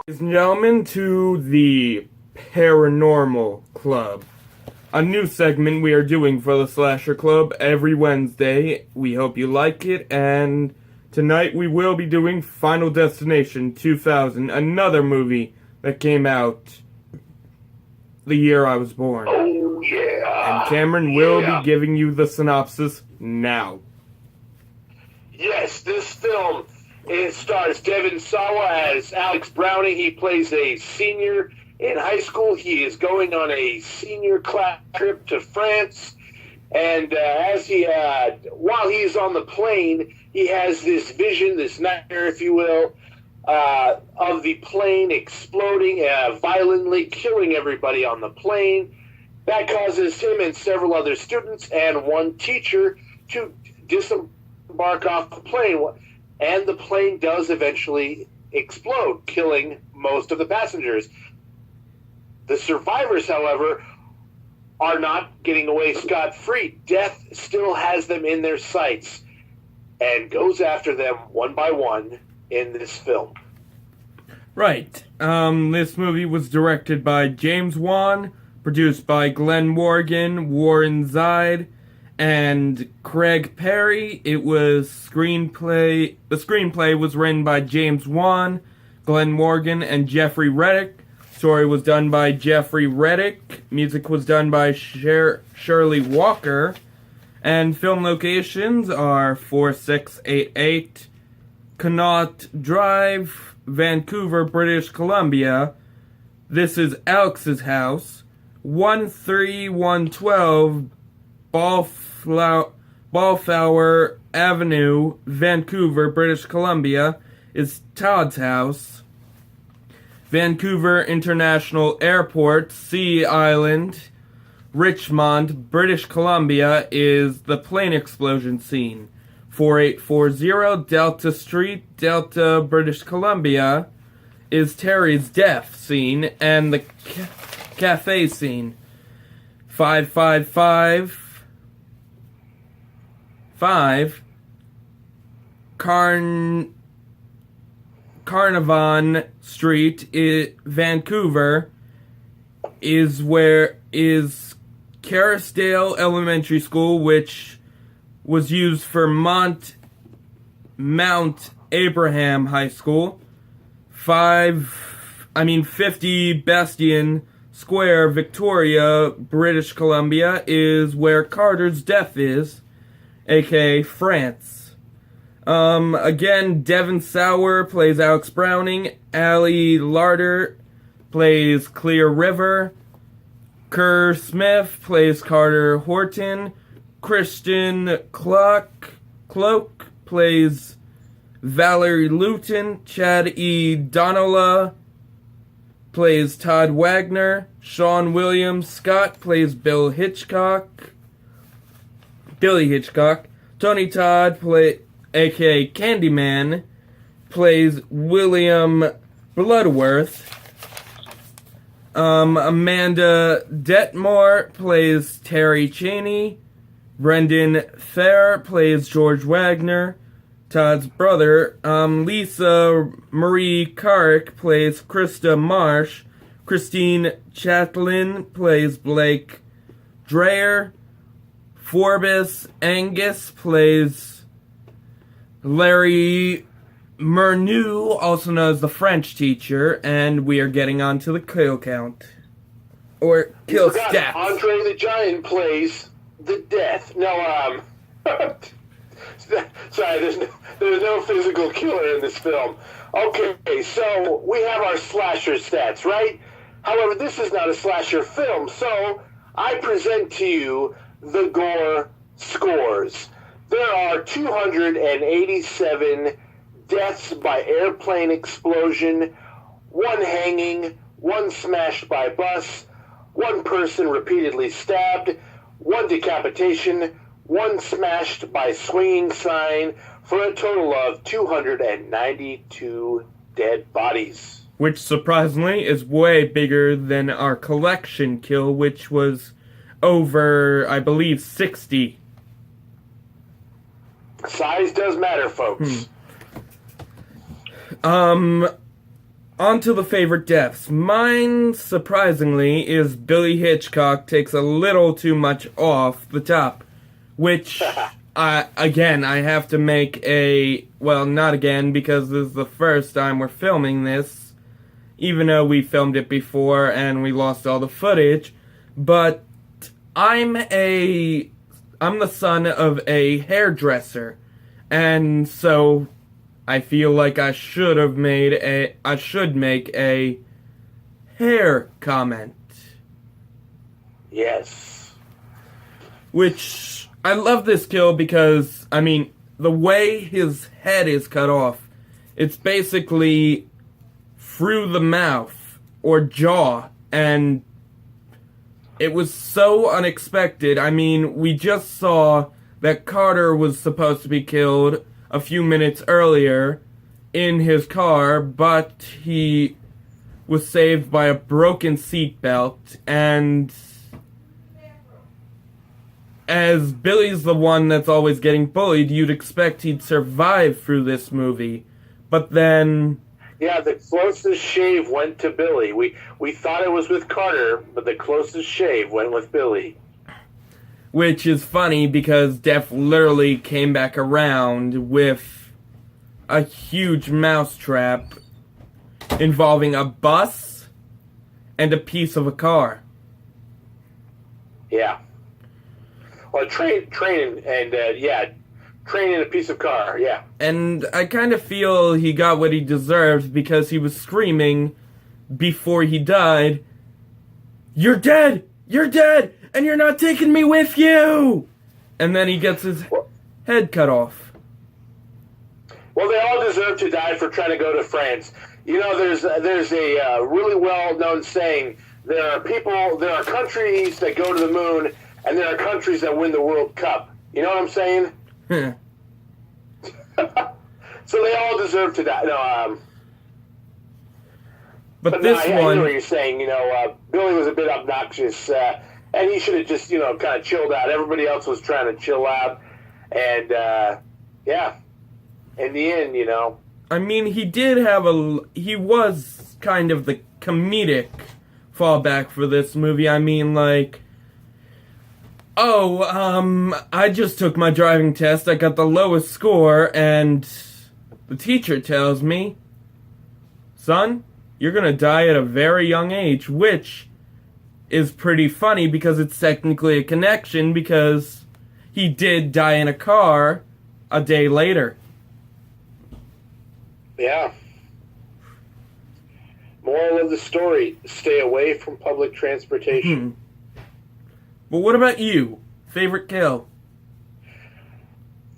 Ladies and gentlemen, to the Paranormal Club. A new segment we are doing for the Slasher Club every Wednesday. We hope you like it, and tonight we will be doing Final Destination 2000, another movie that came out the year I was born. Oh, yeah. And Cameron will be giving you the synopsis now. Yes, this film, it stars Devin Sawa as Alex Browning. He plays a senior in high school. He is going on a senior class trip to France. And while he's on the plane, he has this vision, this nightmare, if you will, of the plane exploding, violently killing everybody on the plane. That causes him and several other students and one teacher to disembark off the plane. And the plane does eventually explode, killing most of the passengers. The survivors, however, are not getting away scot-free. Death still has them in their sights and goes after them one by one in this film. Right. This movie was directed by James Wan, produced by Glenn Morgan, Warren Zide, and Craig Perry. The screenplay was written by James Wan, Glenn Morgan, and Jeffrey Reddick. Story was done by Jeffrey Reddick. Music was done by Shirley Walker. And film locations are 4688 Connaught Drive, Vancouver, British Columbia. This is Alex's house. 13112 Ballflower Avenue, Vancouver, British Columbia is Todd's house. Vancouver International Airport, Sea Island, Richmond, British Columbia is the plane explosion scene. 4840 Delta Street, Delta, British Columbia is Terry's death scene and the cafe scene. 555 Carnarvon Street, Vancouver, is Kerrisdale Elementary School, which was used for Mount Abraham High School. 50 Bastion Square, Victoria, British Columbia, is where Carter's death is, aka France. Again, Devin Sauer plays Alex Browning, Ali Larder plays Clear River, Kerr Smith plays Carter Horton, Christian Cloak plays Valerie Luton, Chad E. Donola plays Todd Wagner, Sean William Scott plays Billy Hitchcock, Tony Todd aka Candyman plays William Bloodworth, Amanda Detmore plays Terry Cheney, Brendan Fair plays George Wagner, Todd's brother, Lisa Marie Carrick plays Krista Marsh, Christine Chatlin plays Blake Dreyer, Forbes Angus plays Larry Mernu, also known as the French teacher, and we are getting on to the kill count. Or kill stats. Andre the Giant plays the death. No, sorry, there's no physical killer in this film. Okay, so we have our slasher stats, right? However, this is not a slasher film, so I present to you the gore scores. There are 287 deaths by airplane explosion, 1 hanging, 1 smashed by bus, 1 person repeatedly stabbed, 1 decapitation, 1 smashed by swinging sign, for a total of 292 dead bodies. Which, surprisingly, is way bigger than our collection kill, which was over, I believe, 60. Size does matter, folks. On to the favorite deaths. Mine, surprisingly, is Billy Hitchcock takes a little too much off the top. Which, again, I have to make a... Well, not again, because this is the first time we're filming this. Even though we filmed it before and we lost all the footage. But I'm the son of a hairdresser. And so I feel like I should make a hair comment. Yes. Which, I love this kill because, I mean, the way his head is cut off, it's basically through the mouth or jaw, and it was so unexpected. I mean, we just saw that Carter was supposed to be killed a few minutes earlier in his car, but he was saved by a broken seatbelt, and as Billy's the one that's always getting bullied, you'd expect he'd survive through this movie. But then... Yeah, the closest shave went to Billy. We thought it was with Carter, but the closest shave went with Billy. Which is funny because Death literally came back around with a huge mousetrap involving a bus and a piece of a car. Yeah. Well, train and a piece of car, yeah. And I kind of feel he got what he deserved because he was screaming before he died, "You're dead! You're dead! And you're not taking me with you!" And then he gets his head cut off. Well, they all deserve to die for trying to go to France. You know, there's a really well-known saying, there are countries that go to the moon, and there are countries that win the World Cup. You know what I'm saying? So they all deserve to die. No, but this I one... know what you're saying. You know, Billy was a bit obnoxious, and he should have just, kind of chilled out. Everybody else was trying to chill out, and, in the end, I mean, he was kind of the comedic fallback for this movie. I mean, like, I just took my driving test, I got the lowest score, and the teacher tells me, "Son, you're gonna die at a very young age," which is pretty funny because it's technically a connection because he did die in a car a day later. Yeah. Moral of the story, stay away from public transportation. But what about you? Favorite kill?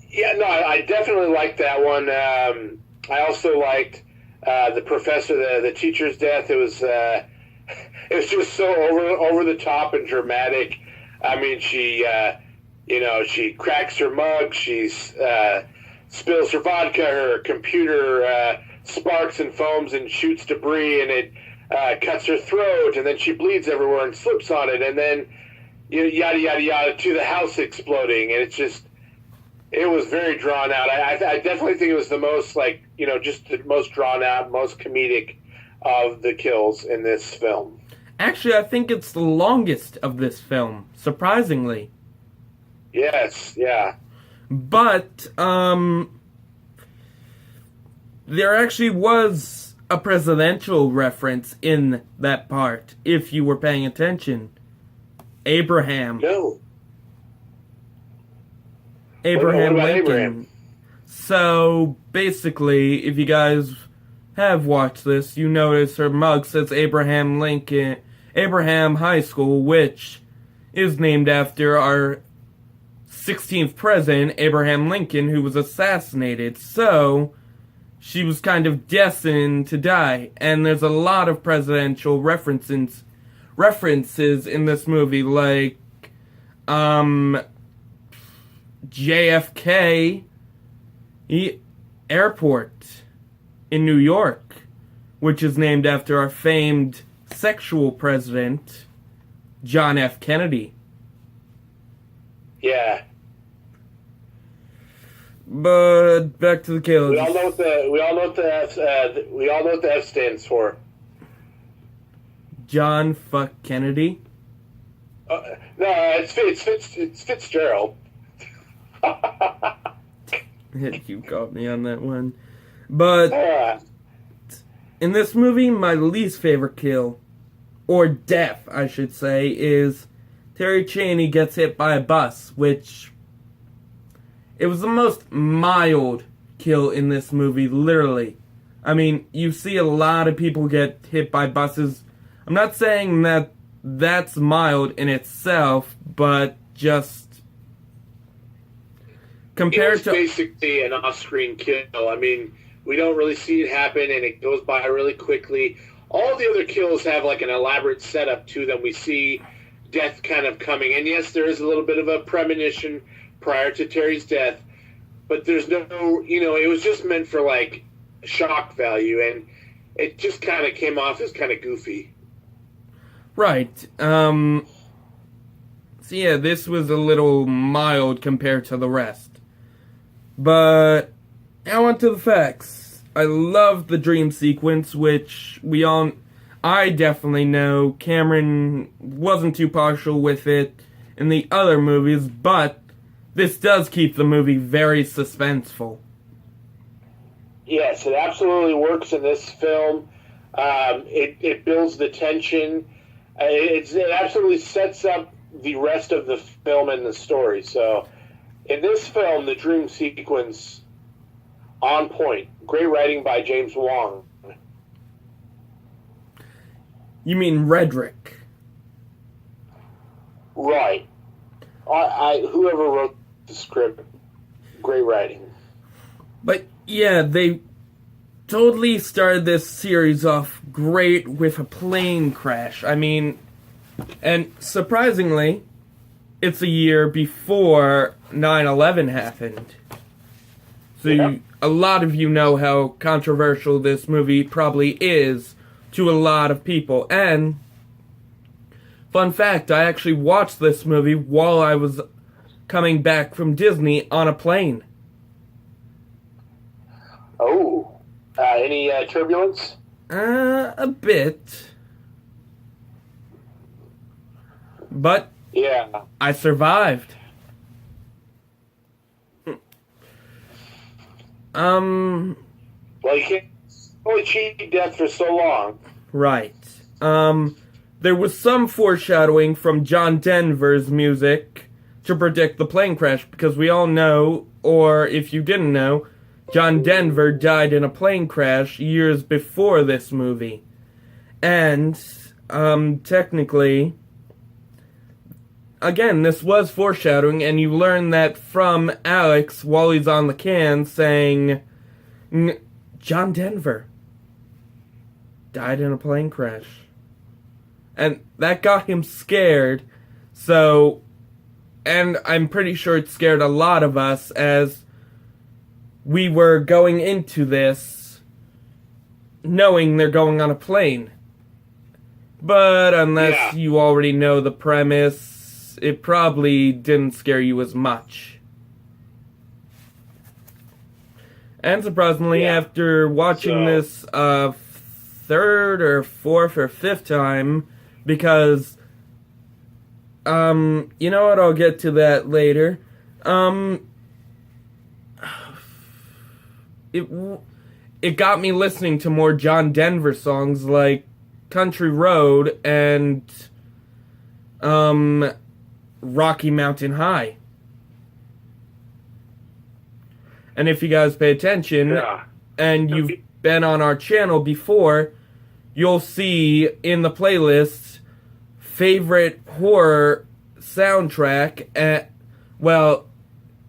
Yeah, no, I definitely liked that one. I also liked the professor, the teacher's death. It was just so over the top and dramatic. I mean, she cracks her mug, she spills her vodka, her computer sparks and foams and shoots debris, and it cuts her throat, and then she bleeds everywhere and slips on it, and then yada yada yada to the house exploding, and it was very drawn out. I definitely think it was the most just the most drawn out, most comedic of the kills in this film. Actually, I think it's the longest of this film, surprisingly. Yes, yeah. But, there actually was a presidential reference in that part, if you were paying attention. Abraham. No. Abraham What about Lincoln. Abraham? So, basically, if you guys have watched this, you notice her mug says Abraham High School, which is named after our 16th president, Abraham Lincoln, who was assassinated. So, she was kind of destined to die. And there's a lot of presidential references in this movie, like, JFK Airport in New York, which is named after our famed sexual president, John F. Kennedy. Yeah. But back to the kills. We all know what the F stands for. John fuck Kennedy. No, it's Fitzgerald. You got me on that one. But in this movie, my least favorite kill, or death, I should say, is Terry Chaney gets hit by a bus, which it was the most mild kill in this movie, literally. I mean, you see a lot of people get hit by buses. I'm not saying that that's mild in itself, but just compared to basically an off-screen kill. I mean, we don't really see it happen, and it goes by really quickly. All the other kills have like an elaborate setup to them. We see death kind of coming, and yes, there is a little bit of a premonition prior to Terry's death, but there's no, it was just meant for like shock value, and it just kind of came off as kind of goofy. Right. So yeah, this was a little mild compared to the rest. But now on to the facts. I love the dream sequence, which I definitely know Cameron wasn't too partial with it in the other movies, but this does keep the movie very suspenseful. Yes, it absolutely works in this film. It builds the tension. It absolutely sets up the rest of the film and the story. So, in this film, the dream sequence, on point. Great writing by James Wong. You mean Redrick? Right. Whoever wrote the script, great writing. But yeah, they totally started this series off great with a plane crash. I mean, and surprisingly, it's a year before 9/11 happened. So Yeah. a lot of you know how controversial this movie probably is to a lot of people. And, fun fact, I actually watched this movie while I was coming back from Disney on a plane. Oh. Any turbulence? A bit. But Yeah. I survived. Well, you can't only cheat death for so long. Right. There was some foreshadowing from John Denver's music to predict the plane crash, because we all know, or if you didn't know, John Denver died in a plane crash years before this movie. And, technically, again, this was foreshadowing, and you learn that from Alex while he's on the can saying, John Denver died in a plane crash. And that got him scared, so, and I'm pretty sure it scared a lot of us as we were going into this knowing they're going on a plane. But unless you already know the premise, it probably didn't scare you as much. And surprisingly, after watching this third or fourth or fifth time, because, you know what, I'll get to that later, it got me listening to more John Denver songs like Country Road and Rocky Mountain High. And if you guys pay attention, and you've been on our channel before, you'll see in the playlist favorite horror soundtrack,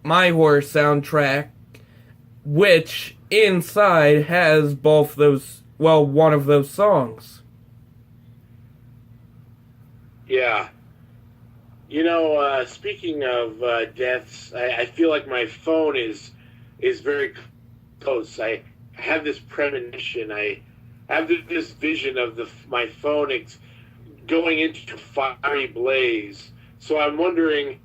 my horror soundtrack, which inside has both those, one of those songs. Yeah. Speaking of deaths, I feel like my phone is very close. I have this premonition. I have this vision of my phone going into fiery blaze. So I'm wondering,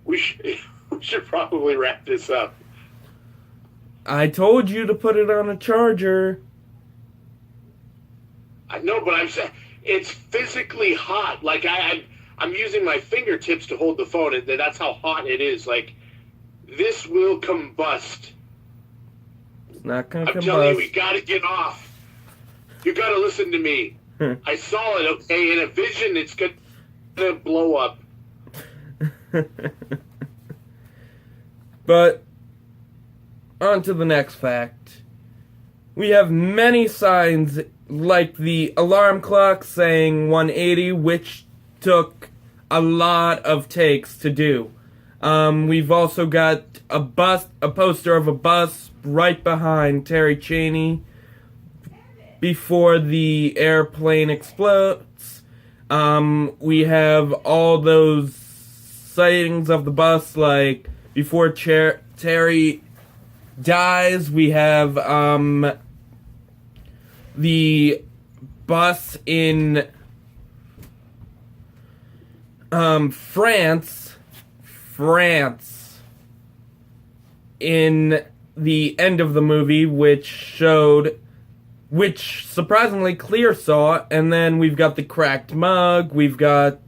we should probably wrap this up. I told you to put it on a charger. I know, but I'm saying it's physically hot. Like I'm using my fingertips to hold the phone, and that's how hot it is. Like this will combust. It's not gonna I'm combust. telling you, we got to get off. You got to listen to me. I saw it. Okay, in a vision, it's gonna blow up. But on to the next fact. We have many signs like the alarm clock saying 180, which took a lot of takes to do. We've also got a poster of a bus right behind Terry Chaney before the airplane explodes. We have all those sightings of the bus, like before Terry dies. We have the bus in France in the end of the movie, which surprisingly Clear saw. And then we've got the cracked mug, we've got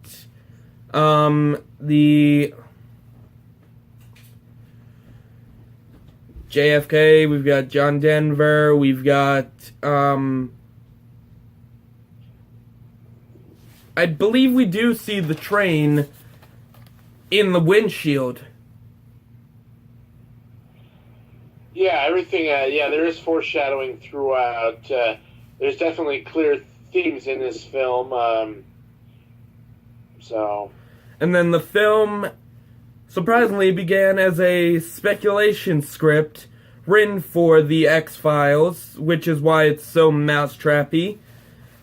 the JFK, we've got John Denver, we've got I believe we do see the train in the windshield. Yeah, everything. Yeah, there is foreshadowing throughout. There's definitely clear themes in this film. And then the film surprisingly began as a speculation script written for the X-Files, which is why it's so mousetrappy.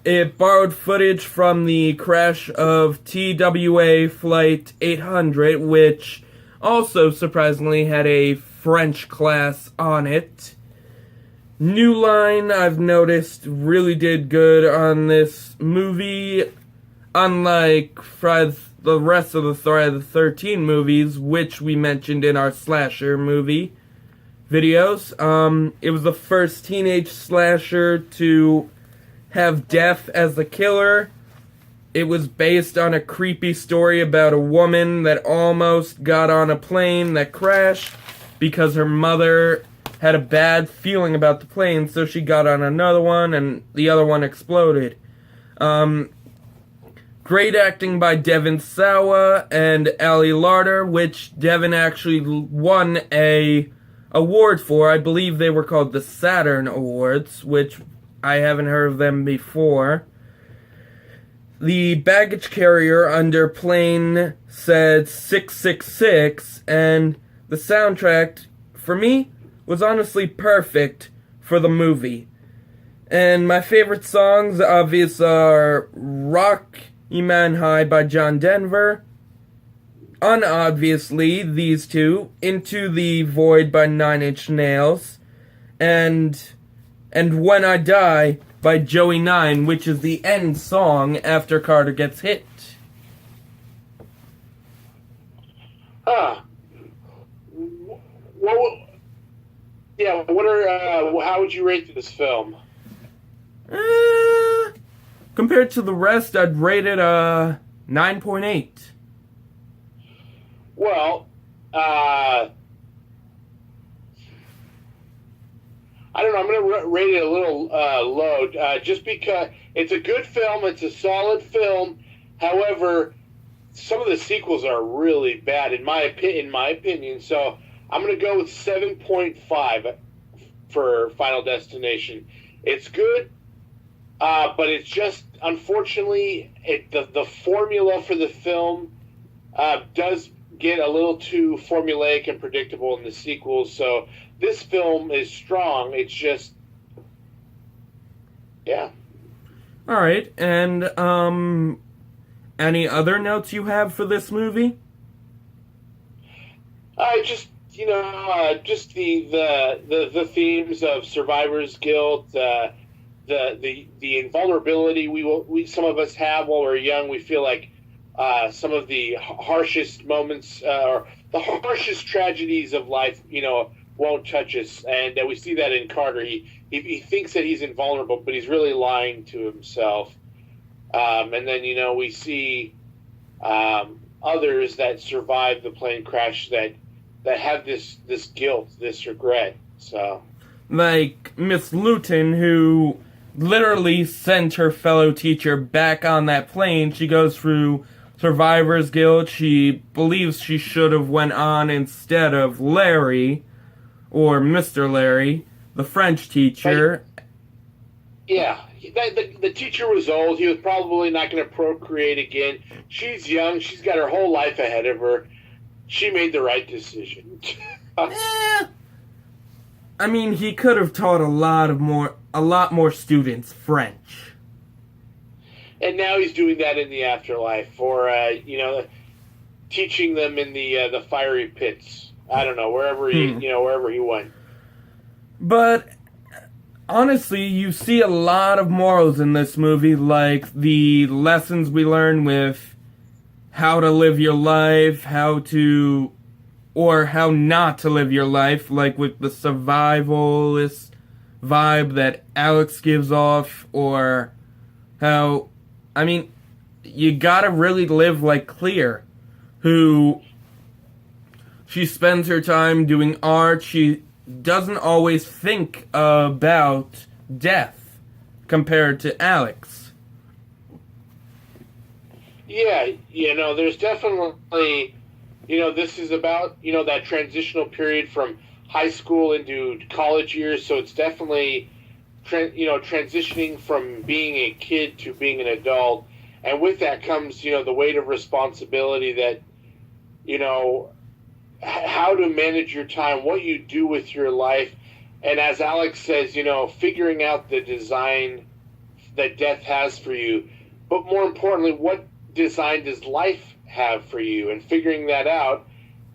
It borrowed footage from the crash of TWA Flight 800, which also surprisingly had a French class on it. New Line, I've noticed, really did good on this movie, unlike the rest of the Friday the 13th movies, which we mentioned in our slasher movie videos. It was the first teenage slasher to have death as the killer. It was based on a creepy story about a woman that almost got on a plane that crashed because her mother had a bad feeling about the plane, so she got on another one and the other one exploded. Great acting by Devon Sawa and Ali Larter, which Devon actually won a award for. I believe they were called the Saturn Awards, which I haven't heard of them before. The baggage carrier under plane said 666, and the soundtrack, for me, was honestly perfect for the movie. And my favorite songs, obviously, are Rock You Man High by John Denver, unobviously, these two, Into the Void by Nine Inch Nails, and When I Die by Joey Nine, which is the end song after Carter gets hit. Well, yeah. How would you rate this film? Compared to the rest, I'd rate it 9.8. Well, I don't know. I'm going to rate it a little low, just because it's a good film. It's a solid film. However, some of the sequels are really bad, in my opinion. So I'm going to go with 7.5 for Final Destination. It's good, but it's just, unfortunately, the formula for the film does get a little too formulaic and predictable in the sequels. So this film is strong. It's just, yeah. All right, and any other notes you have for this movie? Just just the themes of survivor's guilt, the invulnerability we some of us have while we're young. We feel like some of the harshest moments or the harshest tragedies of life, won't touch us, and we see that in Carter. He thinks that he's invulnerable, but he's really lying to himself. And then we see others that survive the plane crash that have this guilt, this regret. So, like Miss Luton, who literally sent her fellow teacher back on that plane. She goes through survivor's guilt. She believes she should have went on instead of Larry, or Mr. Larry, the French teacher. Yeah, the teacher was old. He was probably not going to procreate again. She's young. She's got her whole life ahead of her. She made the right decision. I mean, he could have taught a lot more students French. And now he's doing that in the afterlife, or teaching them in the fiery pits. I don't know, wherever he went. But honestly, you see a lot of morals in this movie, like the lessons we learn with how to live your life, or how not to live your life, like with the survivalist vibe that Alex gives off, or how, I mean, you gotta really live like Clear, who, she spends her time doing art. She doesn't always think about death compared to Alex. Yeah, there's definitely, this is about, that transitional period from high school into college years, so it's definitely, transitioning from being a kid to being an adult, and with that comes, the weight of responsibility that, how to manage your time, what you do with your life, and as Alex says, figuring out the design that death has for you, but more importantly, what design does life have for you, and figuring that out,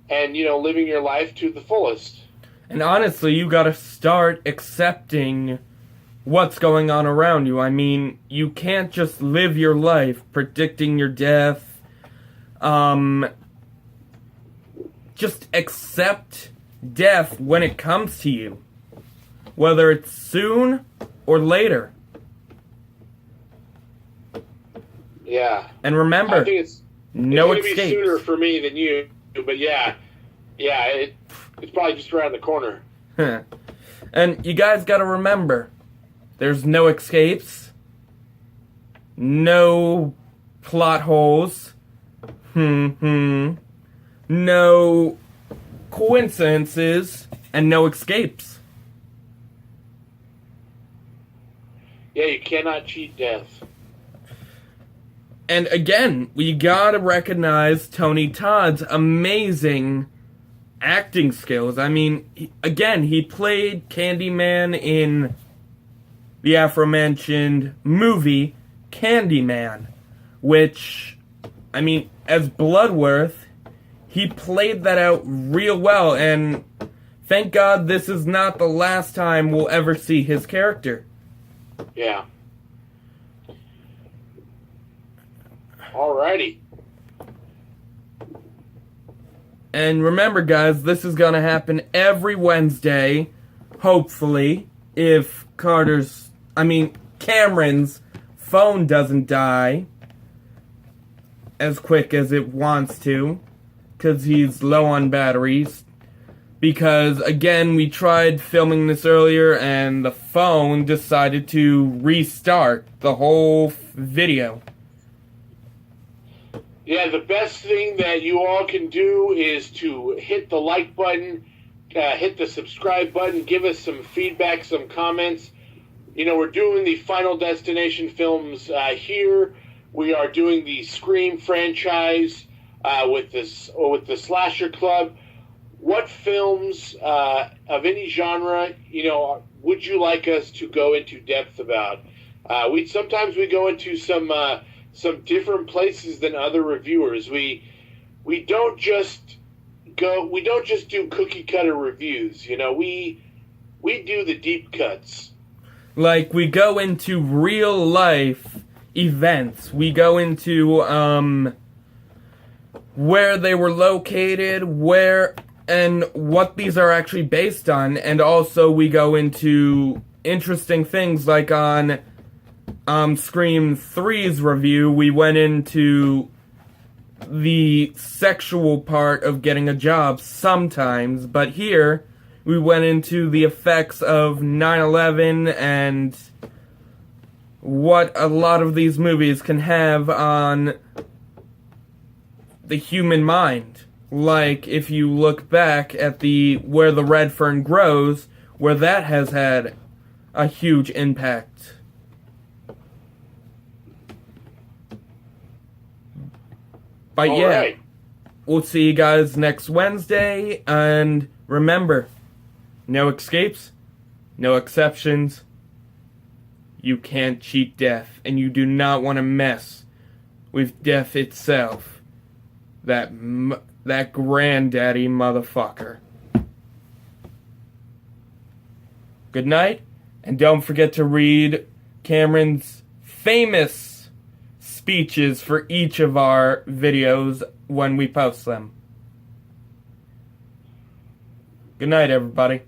and living your life to the fullest. And honestly, you gotta start accepting what's going on around you. I mean, you can't just live your life predicting your death. Just accept death when it comes to you, whether it's soon or later. Yeah. And remember, I think it's no gonna escapes. be sooner for me than you, but it's probably just around the corner. And you guys gotta remember, there's no escapes, no plot holes, no coincidences, and no escapes. Yeah, you cannot cheat death. And again, we gotta recognize Tony Todd's amazing acting skills. I mean, he played Candyman in the aforementioned movie Candyman, which, I mean, as Bloodworth, he played that out real well, and thank God this is not the last time we'll ever see his character. Yeah. Alrighty. And remember, guys, this is gonna happen every Wednesday, hopefully, if Cameron's phone doesn't die as quick as it wants to, because he's low on batteries. Because, again, we tried filming this earlier, and the phone decided to restart the whole video. Yeah, the best thing that you all can do is to hit the like button, hit the subscribe button, give us some feedback, some comments. We're doing the Final Destination films here. We are doing the Scream franchise with the Slasher Club. What films of any genre, would you like us to go into depth about? Sometimes we go into some different places than other reviewers. We don't just do cookie cutter reviews. We do the deep cuts. Like, we go into real life events. We go into where they were located, where and what these are actually based on, and also we go into interesting things like on Scream 3's review, we went into the sexual part of getting a job sometimes, but here we went into the effects of 9/11 and what a lot of these movies can have on the human mind. Like, if you look back at Where the Red Fern Grows, where that has had a huge impact. But All yeah, right. we'll see you guys next Wednesday, and remember, no escapes, no exceptions. You can't cheat death, and you do not want to mess with death itself. That granddaddy motherfucker. Good night, and don't forget to read Cameron's famous speeches for each of our videos when we post them. Good night, everybody.